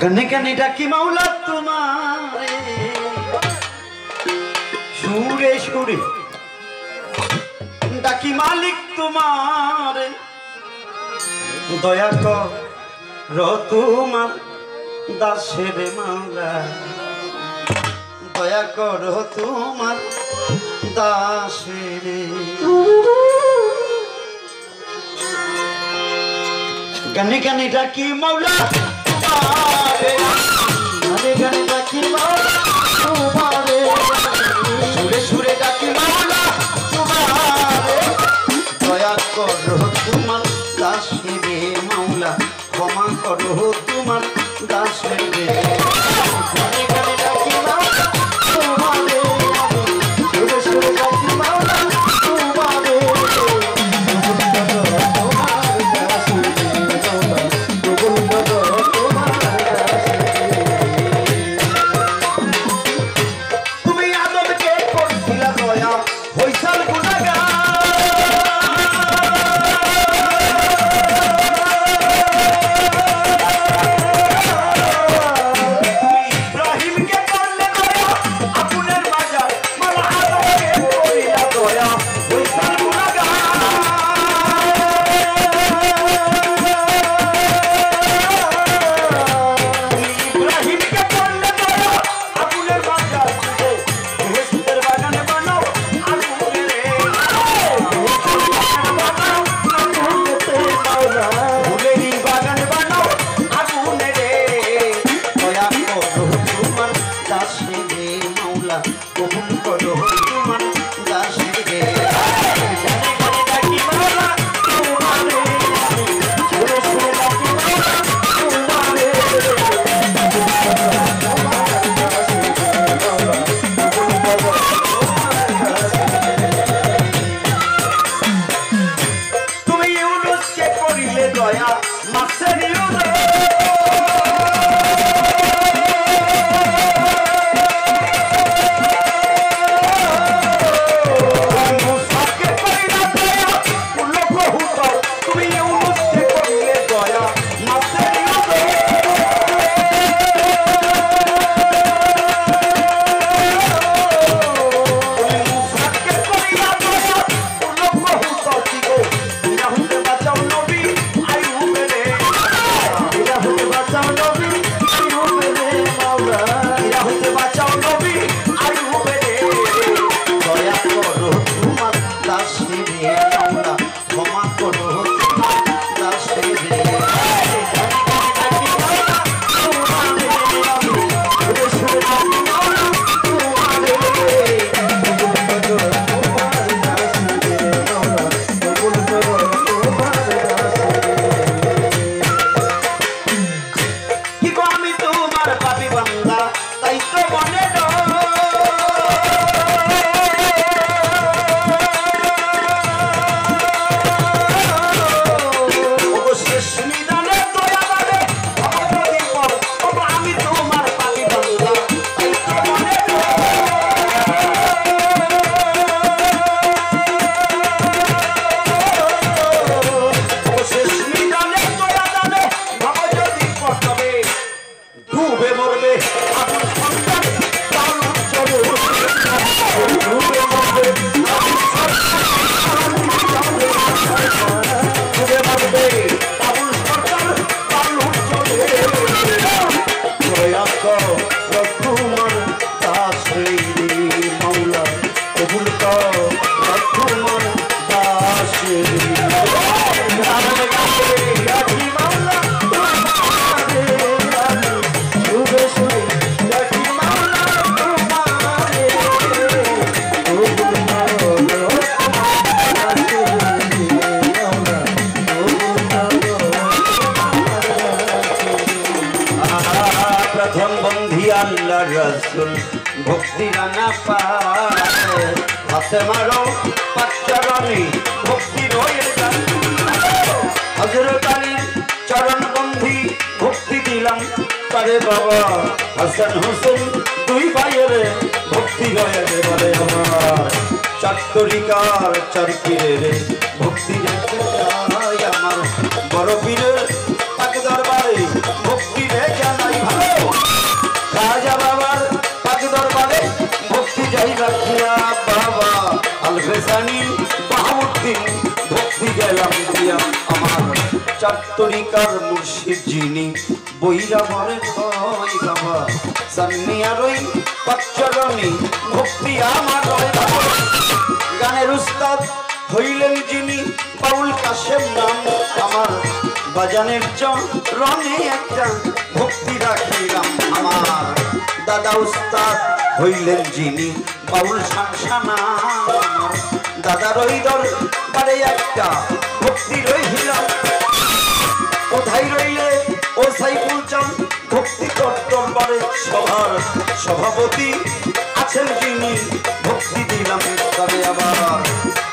गने गने डाकी मौला तुम्हारे सुरे सुरे डाकी मालिक तुम्हारे दया करो तुमार दासेर मौला दया करो तुमार दासेर गने गने डाकी मौला तुम्हारे गने गने डाकी मौला तुम्हारे सुरे सुरे डाकी मौला तुम्हारे दया करो तुमार दासेरे मौला क्षमा करो तुमार दासेरे गने गने डाकी मौला तुम्हारे सुरे सुरे डाकी मौला तुम्हारे भक्ति राना पाए हाथे मारो पच्चरणी भक्ति हजरत आली चरण बंधी भक्ति दिलाम तारे बाबा हसन हुसैन दुई भाइये भक्ति गए बले আমার চাত্তরিকার চারকিরে রে ভক্তি আমার বড় পীরের তাকে দরবারে ভক্তি রে জানাই চার তরিকার মুর্শিদ যিনি বইরা বলে ভয় বাবা সান্নিয়ার ওই পাঁচচরণী ভক্তি আমার রয় বাবা। গানের উস্তাদ হইলেন যিনি বাউল কাশেম নাম আমার বাজানের চরণে একটা ভক্তি রাখিলাম আমার। দাদা উস্তাদ হইলেন যিনি বাউল শামসানা আমার দাদার ওই দরবারে একটা ভক্তি রইলাম। কোথায় রইলে ও সাইফুল চাঁদ ভক্তি দরবারে সভার সভাপতি আছেন যিনি ভক্তি দিলাম তবে আবার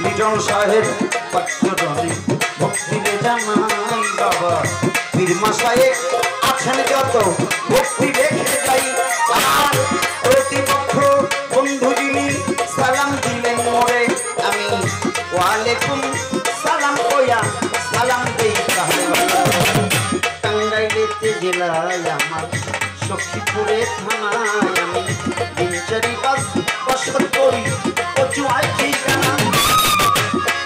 লিটন সাহেব পাঠ্যরণে ভক্তি রে জানাই বাবা। পীরমা সাহেব আছেন যত ভক্তি রেখে যাই আর প্রতিপক্ষ বন্ধু যিনি সালাম দিলেন মোরে আমি ওয়ালাইকুম সালাম কইয়া সালাম দেই তাহলে টাঙ্গাইলেতে জেলায় আমার সখীপুরে থানায় আমি দিনচারি বাস বসত করি কচুয়ায় ঠিকানা।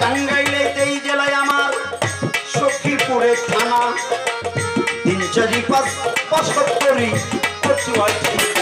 টাঙ্গাইলেতে জেলায় আমার সখীপুরে থানা দিনচারি বাস বসত করি কচুয়ায় ঠিকানা।